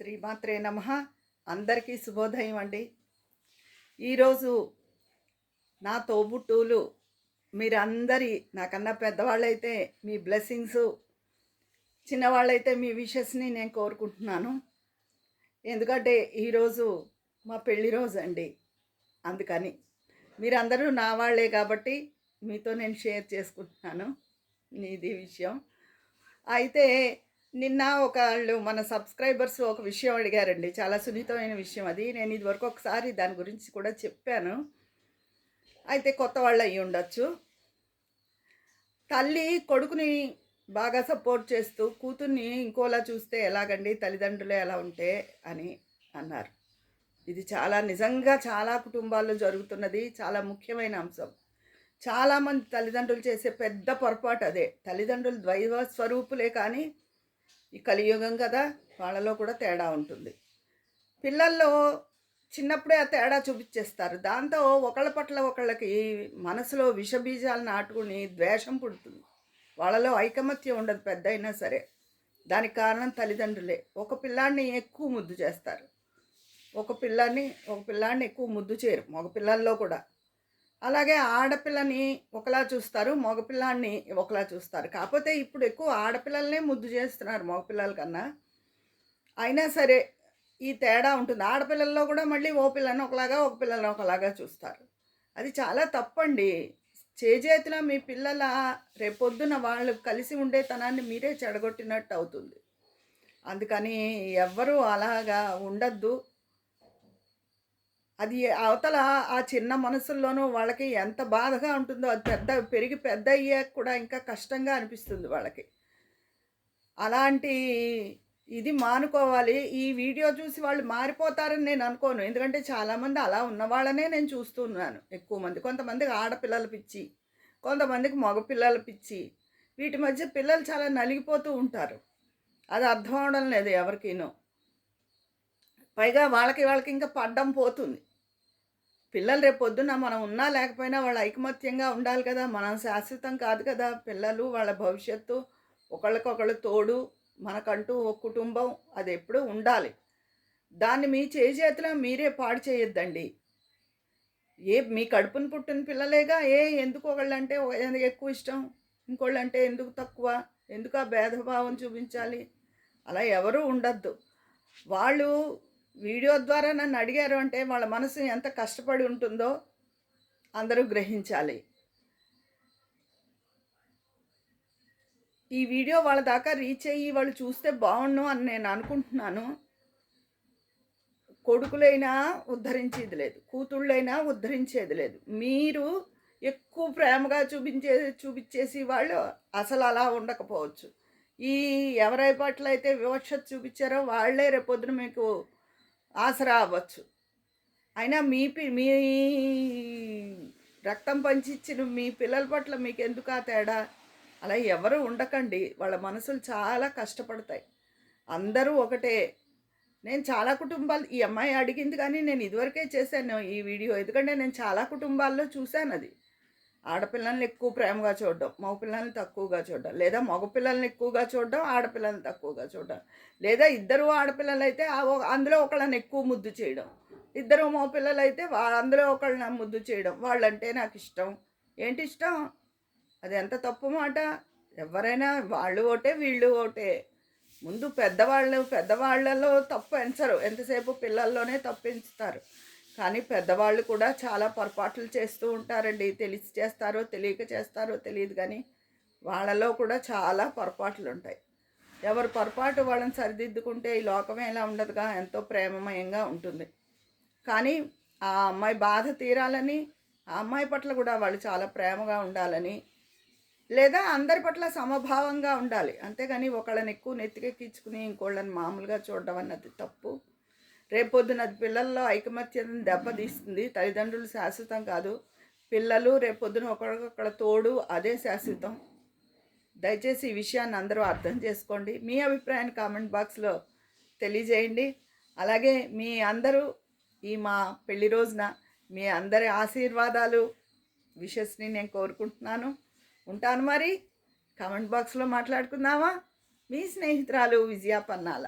శ్రీమాత్రే నమః. అందరికీ శుభోదయం అండి. ఈరోజు నా తోబుట్టువులు మీరందరి నాకన్నా పెద్దవాళ్ళైతే మీ బ్లెస్సింగ్స్, చిన్నవాళ్ళైతే మీ విషెస్ని నేను కోరుకుంటున్నాను. ఎందుకంటే ఈరోజు మా పెళ్లి రోజు అండి. అందుకని మీరందరూ నా వాళ్ళే కాబట్టి మీతో నేను షేర్ చేసుకుంటున్నాను ఇది విషయం. అయితే నిన్న ఒకళ్ళు మన సబ్స్క్రైబర్స్ ఒక విషయం అడిగారండి. చాలా సున్నితమైన విషయం అది. నేను ఇదివరకు ఒకసారి దాని గురించి కూడా చెప్పాను. అయితే కొత్త వాళ్ళు అయ్యి ఉండొచ్చు. తల్లి కొడుకుని బాగా సపోర్ట్ చేస్తూ కూతుర్ని ఇంకోలా చూస్తే ఎలాగండి, తల్లిదండ్రులే ఎలా ఉంటే అని అన్నారు. ఇది చాలా నిజంగా చాలా కుటుంబాల్లో జరుగుతున్నది. చాలా ముఖ్యమైన అంశం. చాలామంది తల్లిదండ్రులు చేసే పెద్ద పొరపాటు అదే. తల్లిదండ్రులు ద్వైవ స్వరూపులే, కానీ ఈ కలియుగం కదా, వాళ్ళలో కూడా తేడా ఉంటుంది. పిల్లల్లో చిన్నప్పుడే ఆ తేడా చూపించేస్తారు. దాంతో ఒకళ్ళ పట్ల ఒకళ్ళకి మనసులో విషబీజాలు నాటుకుని ద్వేషం పుడుతుంది. వాళ్ళలో ఐకమత్యం ఉండదు పెద్ద అయినా సరే. దానికి కారణం తల్లిదండ్రులే. ఒక పిల్లాడిని ఎక్కువ ముద్దు చేస్తారు, ఒక పిల్లాడిని ఎక్కువ ముద్దు చేయరు. మగ పిల్లల్లో కూడా అలాగే ఆడపిల్లని ఒకలా చూస్తారు, మగపిల్లాడిని ఒకలా చూస్తారు. కాకపోతే ఇప్పుడు ఎక్కువ ఆడపిల్లలనే ముద్దు చేస్తున్నారు మగపిల్లల కన్నా. అయినా సరే ఈ తేడా ఉంటుంది. ఆడపిల్లల్లో కూడా మళ్ళీ ఓ పిల్లని ఒకలాగా, ఒక పిల్లని ఒకలాగా చూస్తారు. అది చాలా తప్పండి. చేజేతిలో మీ పిల్లల రేపొద్దున వాళ్ళు కలిసి ఉండే తనాన్ని మీరే చెడగొట్టినట్టు అవుతుంది. అందుకని ఎవ్వరూ అలాగా ఉండద్దు. అది అవతల ఆ చిన్న మనసుల్లోనూ వాళ్ళకి ఎంత బాధగా ఉంటుందో, అది పెద్ద అయ్యాక కూడా ఇంకా కష్టంగా అనిపిస్తుంది వాళ్ళకి. అలాంటి ఇది మానుకోవాలి. ఈ వీడియో చూసి వాళ్ళు మారిపోతారని నేను అనుకోను. ఎందుకంటే చాలామంది అలా ఉన్న వాళ్ళనే నేను చూస్తున్నాను ఎక్కువ మంది. కొంతమందికి ఆడపిల్లల పిచ్చి, కొంతమందికి మగపిల్లల పిచ్చి. వీటి మధ్య పిల్లలు చాలా నలిగిపోతూ ఉంటారు. అది అర్థం అవడం లేదు ఎవరికీనూ. పైగా వాళ్ళకి ఇంకా పడ్డం పోతుంది. పిల్లలు రేపు పొద్దున్న మనం ఉన్నా లేకపోయినా వాళ్ళు ఐకమత్యంగా ఉండాలి కదా. మనం శాశ్వతం కాదు కదా. పిల్లలు వాళ్ళ భవిష్యత్తు, ఒకళ్ళకొకళ్ళు తోడు, మనకంటూ ఒక కుటుంబం అది ఎప్పుడూ ఉండాలి. దాన్ని మీ చేతిలో మీరే పాడు చేయొద్దండి. మీ కడుపును పుట్టిన పిల్లలేగా. ఎందుకు ఒకళ్ళంటే ఎక్కువ ఇష్టం, ఇంకోళ్ళంటే ఎందుకు తక్కువ, ఎందుకు ఆ భేదభావం చూపించాలి? అలా ఎవరూ ఉండద్దు. వాళ్ళు వీడియో ద్వారా నన్ను అడిగారు అంటే వాళ్ళ మనసు ఎంత కష్టపడి ఉంటుందో అందరూ గ్రహించాలి. ఈ వీడియో వాళ్ళ దాకా రీచ్ అయ్యి వాళ్ళు చూస్తే బాగుండు అని నేను అనుకుంటున్నాను. కొడుకులైనా ఉద్ధరించేది లేదు, కూతుళ్ళైనా ఉద్ధరించేది లేదు. మీరు ఎక్కువ ప్రేమగా చూపించేసి వాళ్ళు అసలు అలా ఉండకపోవచ్చు. ఈ ఎవరి పట్ల అయితే వివక్షత చూపించారో వాళ్ళే రేపొద్దున మీకు ఆసరా అవ్వచ్చు. అయినా మీ రక్తం పంచిచ్చిన మీ పిల్లల పట్ల మీకు ఎందుకు ఆ తేడా? అలా ఎవరు ఉండకండి. వాళ్ళ మనసులు చాలా కష్టపడతాయి. అందరూ ఒకటే. నేను చాలా కుటుంబాలు, ఈ అమ్మాయి అడిగింది కానీ నేను ఇదివరకే చేశాను ఈ వీడియో. ఎందుకంటే నేను చాలా కుటుంబాల్లో చూశాను అది. ఆడపిల్లల్ని ఎక్కువ ప్రేమగా చూడడం, మగపిల్లల్ని తక్కువగా చూడడం, లేదా మగపిల్లల్ని ఎక్కువగా చూడడం, ఆడపిల్లల్ని తక్కువగా చూడడం, లేదా ఇద్దరు ఆడపిల్లలు అయితే అందులో ఒకళ్ళని ఎక్కువ ముద్దు చేయడం, ఇద్దరు మగపిల్లలు అయితే అందులో ఒకళ్ళని ముద్దు చేయడం. వాళ్ళంటే నాకు ఇష్టం. ఏంటి ఇష్టం? అది ఎంత తప్పు మాట. ఎవరైనా వాళ్ళు ఒకటే, వీళ్ళు ఒకటే. ముందు పెద్దవాళ్ళలో తప్పు ఎంచరు, ఎంతసేపు పిల్లల్లోనే తప్పు ఎంచుతారు. కానీ పెద్దవాళ్ళు కూడా చాలా పొరపాట్లు చేస్తూ ఉంటారండి. తెలిసి చేస్తారో తెలియక చేస్తారో తెలియదు, కానీ వాళ్ళలో కూడా చాలా పొరపాట్లు ఉంటాయి. ఎవరు పొరపాటు వాళ్ళని సరిదిద్దుకుంటే ఈ లోకమే ఇలా ఉండదుగా, ఎంతో ప్రేమమయంగా ఉంటుంది. కానీ ఆ అమ్మాయి బాధ తీరాలని, ఆ అమ్మాయి పట్ల కూడా వాళ్ళు చాలా ప్రేమగా ఉండాలని, లేదా అందరి పట్ల సమభావంగా ఉండాలి. అంతేగాని ఒకళ్ళని ఎక్కువ నెత్తికెక్కించుకుని ఇంకోళ్ళని మామూలుగా చూడడం అన్నది తప్పు. రేపొద్దున అది పిల్లల్లో ఐకమత్యం దెబ్బతీస్తుంది. తల్లిదండ్రులు శాశ్వతం కాదు. పిల్లలు రేపొద్దున ఒకరికొకళ్ళ తోడు, అదే శాశ్వతం. దయచేసి ఈ విషయాన్ని అందరూ అర్థం చేసుకోండి. మీ అభిప్రాయాన్ని కామెంట్ బాక్స్లో తెలియజేయండి. అలాగే మీ అందరూ మా పెళ్లి రోజున మీ అందరి ఆశీర్వాదాలు, విషెస్ని నేను కోరుకుంటున్నాను. ఉంటాను మరి. కామెంట్ బాక్స్లో మాట్లాడుకుందామా? మీ స్నేహితురాలు విజయ పన్నాల.